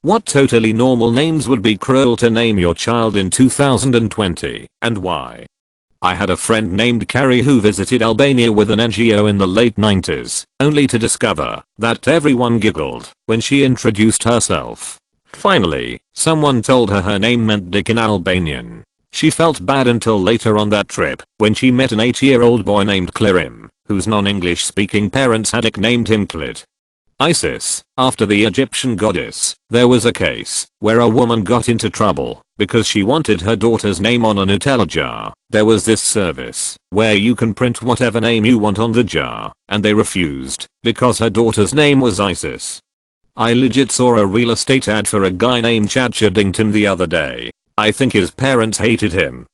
What totally normal names would be cruel to name your child in 2020, and why? I had a friend named Carrie who visited Albania with an NGO in the late 90s, only to discover that everyone giggled when she introduced herself. Finally, someone told her name meant dick in Albanian. She felt bad until later on that trip when she met an 8-year-old boy named Klirim, whose non-English speaking parents had nicknamed him Klid. Isis, after the Egyptian goddess, there was a case where a woman got into trouble because she wanted her daughter's name on a Nutella jar. There was this service where you can print whatever name you want on the jar, and they refused because her daughter's name was Isis. I legit saw a real estate ad for a guy named Chad Chiddington the other day. I think his parents hated him.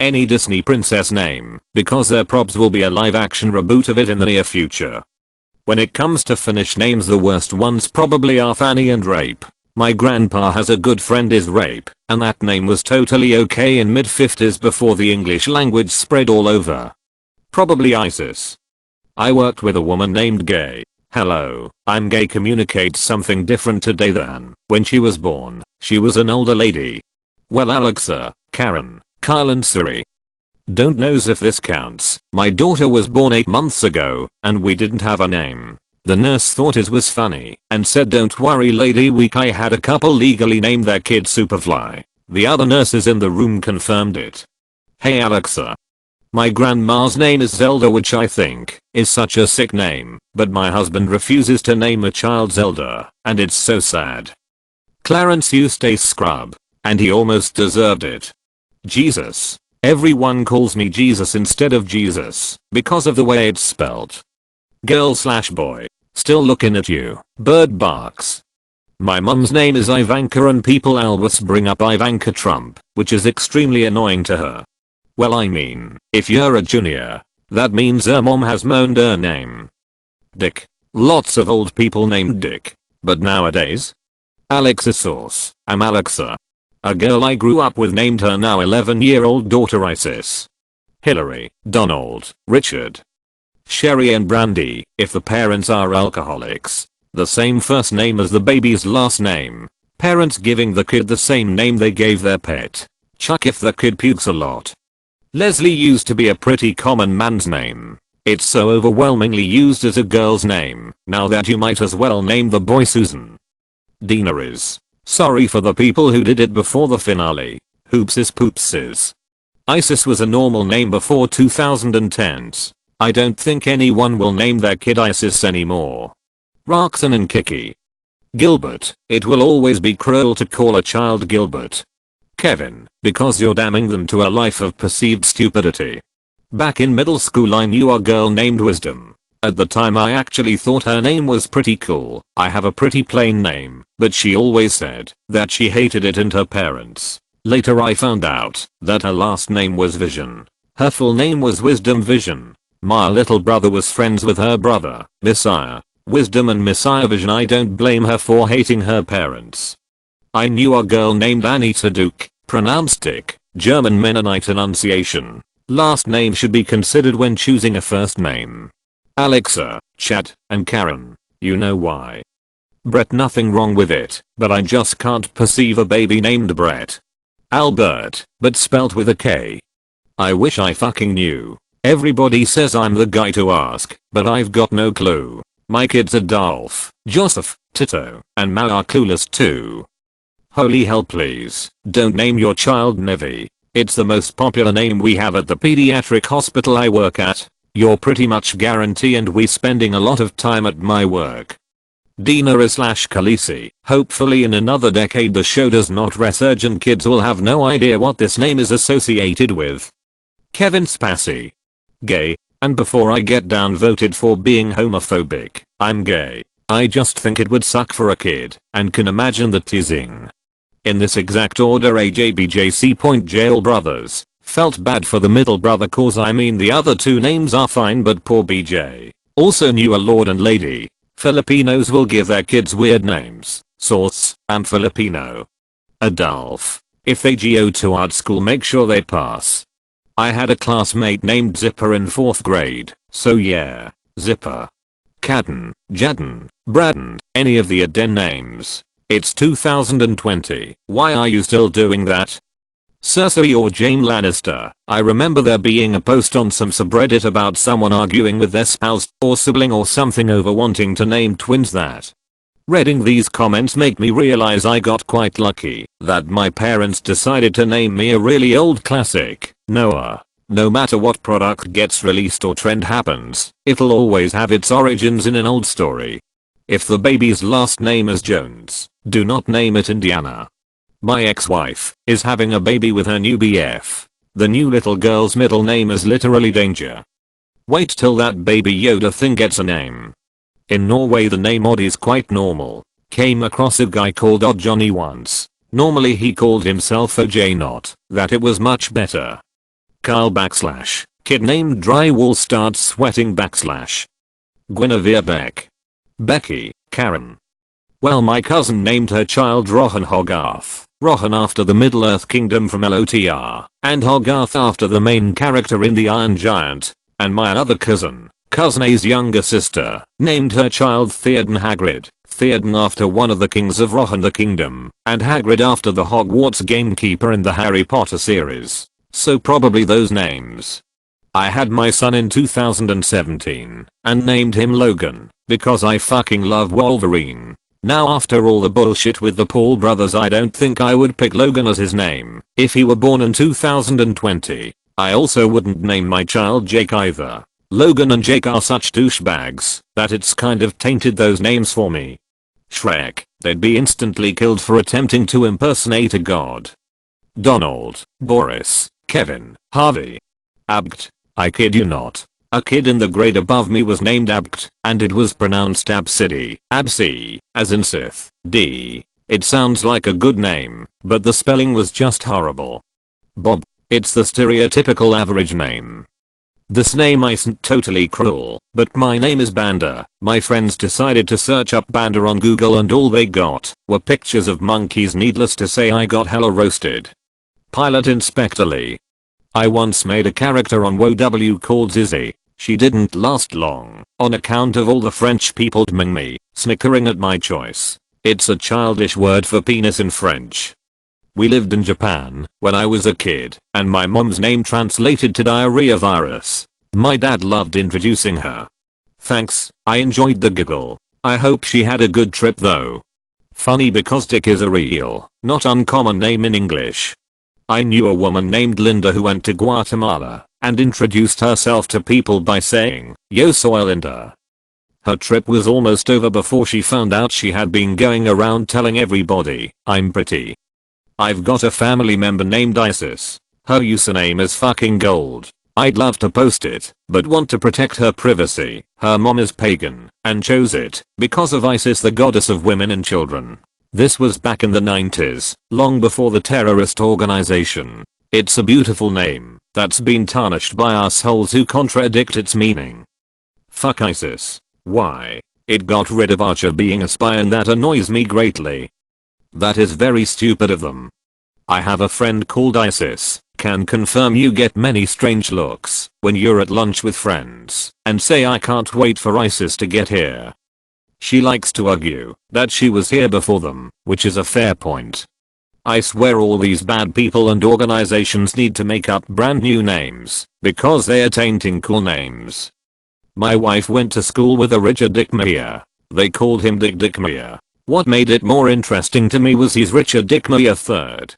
Any Disney princess name, because there probs will be a live action reboot of it in the near future. When it comes to Finnish names, the worst ones probably are Fanny and Rape. My grandpa has a good friend is Rape, and that name was totally okay in mid-50s before the English language spread all over. Probably Isis. I worked with a woman named Gay. Hello, I'm Gay communicates something different today than when she was born. She was an older lady. Well, Alexa, Karen, Kyle and Siri. Don't knows if this counts. My daughter was born 8 months ago, and we didn't have a name. The nurse thought it was funny and said don't worry lady, I had a couple legally named their kid Superfly. The other nurses in the room confirmed it. Hey Alexa. My grandma's name is Zelda, which I think is such a sick name, but my husband refuses to name a child Zelda, and it's so sad. Clarence Eustace Scrub. And he almost deserved it. Jesus. Everyone calls me Jesus instead of Jesus because of the way it's spelled. Girl/boy. Still looking at you. Bird barks. My mum's name is Ivanka and people always bring up Ivanka Trump, which is extremely annoying to her. Well, I mean, if you're a junior, that means her mom has moaned her name. Dick. Lots of old people named Dick. But nowadays? Alexa Source. I'm Alexa. A girl I grew up with named her now 11-year-old daughter Isis. Hillary, Donald, Richard, Sherry and Brandy, if the parents are alcoholics. The same first name as the baby's last name. Parents giving the kid the same name they gave their pet. Chuck if the kid pukes a lot. Leslie used to be a pretty common man's name. It's so overwhelmingly used as a girl's name now that you might as well name the boy Susan. Dina is. Sorry for the people who did it before the finale. Hoopses poopses. Isis was a normal name before 2010s. I don't think anyone will name their kid Isis anymore. Roxanne and Kiki. Gilbert. It will always be cruel to call a child Gilbert. Kevin, because you're damning them to a life of perceived stupidity. Back in middle school I knew a girl named Wisdom. At the time I actually thought her name was pretty cool. I have a pretty plain name, but she always said that she hated it and her parents. Later I found out that her last name was Vision. Her full name was Wisdom Vision. My little brother was friends with her brother, Messiah. Wisdom and Messiah Vision. I don't blame her for hating her parents. I knew a girl named Anita Duke, pronounced Dick, German Mennonite enunciation. Last name should be considered when choosing a first name. Alexa, Chad, and Karen. You know why? Brett, nothing wrong with it, but I just can't perceive a baby named Brett. Albert, but spelt with a K. I wish I fucking knew. Everybody says I'm the guy to ask, but I've got no clue. My kids are Dolph, Joseph, Tito, and Mao are clueless too. Holy hell, please, don't name your child Nevi. It's the most popular name we have at the pediatric hospital I work at. You're pretty much guarantee and we spending a lot of time at my work. Dina/Khaleesi. Hopefully in another decade the show does not resurge and kids will have no idea what this name is associated with. Kevin Spacey. Gay. And before I get downvoted for being homophobic, I'm gay. I just think it would suck for a kid and can imagine the teasing. In this exact order: AJBJC. Jail Brothers. Felt bad for the middle brother cause I mean the other two names are fine but poor BJ. Also knew a lord and lady. Filipinos will give their kids weird names. Source, I'm Filipino. Adolf. If they go to art school make sure they pass. I had a classmate named Zipper in 4th grade, so yeah, Zipper. Cadden, Jadden, Braden, any of the Aden names. It's 2020. Why are you still doing that? Cersei or Jaime Lannister? I remember there being a post on some subreddit about someone arguing with their spouse or sibling or something over wanting to name twins that. Reading these comments make me realize I got quite lucky that my parents decided to name me a really old classic, Noah. No matter what product gets released or trend happens, it'll always have its origins in an old story. If the baby's last name is Jones, do not name it Indiana. My ex-wife is having a baby with her new BF. The new little girl's middle name is literally Danger. Wait till that baby Yoda thing gets a name. In Norway the name Odd is quite normal. Came across a guy called Odd Johnny once. Normally he called himself OJ Not. That it was much better. Carl / kid named Drywall starts sweating / Guinevere Beck. Becky, Karen. Well, my cousin named her child Rohan Hogarth. Rohan after the Middle-earth kingdom from LOTR, and Hogarth after the main character in The Iron Giant. And my other cousin A's younger sister, named her child Theoden Hagrid. Theoden after one of the kings of Rohan the kingdom, and Hagrid after the Hogwarts gamekeeper in the Harry Potter series. So probably those names. I had my son in 2017 and named him Logan because I fucking love Wolverine. Now after all the bullshit with the Paul brothers, I don't think I would pick Logan as his name if he were born in 2020. I also wouldn't name my child Jake either. Logan and Jake are such douchebags that it's kind of tainted those names for me. Shrek, they'd be instantly killed for attempting to impersonate a god. Donald, Boris, Kevin, Harvey. Abgt. I kid you not. A kid in the grade above me was named Abgt, and it was pronounced Absidy, Absi, as in Sith, D. It sounds like a good name, but the spelling was just horrible. Bob. It's the stereotypical average name. This name isn't totally cruel, but my name is Banda. My friends decided to search up Banda on Google and all they got were pictures of monkeys. Needless to say, I got hella roasted. Pilot Inspector Lee. I once made a character on WoW called Zizzy. She didn't last long on account of all the French people dming me, snickering at my choice. It's a childish word for penis in French. We lived in Japan when I was a kid, and my mom's name translated to diarrhea virus. My dad loved introducing her. Thanks, I enjoyed the giggle. I hope she had a good trip though. Funny because Dick is a real, not uncommon name in English. I knew a woman named Linda who went to Guatemala and introduced herself to people by saying, "Yo soy Linda." Her trip was almost over before she found out she had been going around telling everybody, "I'm pretty." I've got a family member named Isis. Her username is fucking gold. I'd love to post it, but want to protect her privacy. Her mom is pagan and chose it because of Isis, the goddess of women and children. This was back in the 90s, long before the terrorist organization. It's a beautiful name that's been tarnished by assholes who contradict its meaning. Fuck Isis. Why? It got rid of Archer being a spy, and that annoys me greatly. That is very stupid of them. I have a friend called Isis. Can confirm you get many strange looks when you're at lunch with friends and say, "I can't wait for Isis to get here." She likes to argue that she was here before them, which is a fair point. I swear all these bad people and organizations need to make up brand new names because they are tainting cool names. My wife went to school with a Richard Dickmeyer. They called him Dick Dickmeyer. What made it more interesting to me was he's Richard Dickmeyer III.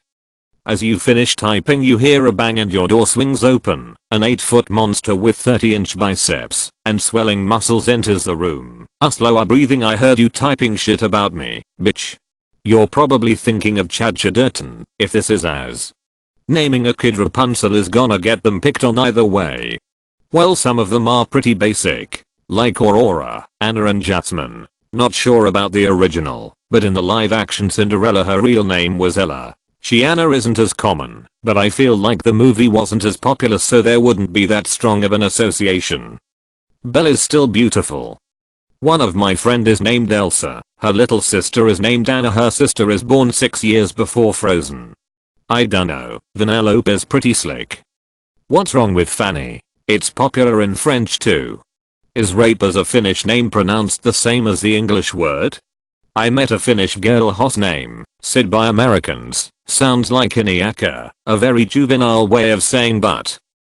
As you finish typing, you hear a bang and your door swings open. An 8-foot monster with 30-inch biceps and swelling muscles enters the room. Slower breathing. I heard you typing shit about me, bitch. You're probably thinking of Chad Chadderton, if this is as. Naming a kid Rapunzel is gonna get them picked on either way. Well, some of them are pretty basic, like Aurora, Anna and Jasmine. Not sure about the original, but in the live action Cinderella her real name was Ella. Anna isn't as common, but I feel like the movie wasn't as popular, so there wouldn't be that strong of an association. Belle is still beautiful. One of my friend is named Elsa. Her little sister is named Anna. Her sister is born 6 years before Frozen. I dunno, Vanellope is pretty slick. What's wrong with Fanny? It's popular in French too. Is rape as a Finnish name pronounced the same as the English word? I met a Finnish girl hot name, Sid by Americans. Sounds like Iniaka, a very juvenile way of saying butt.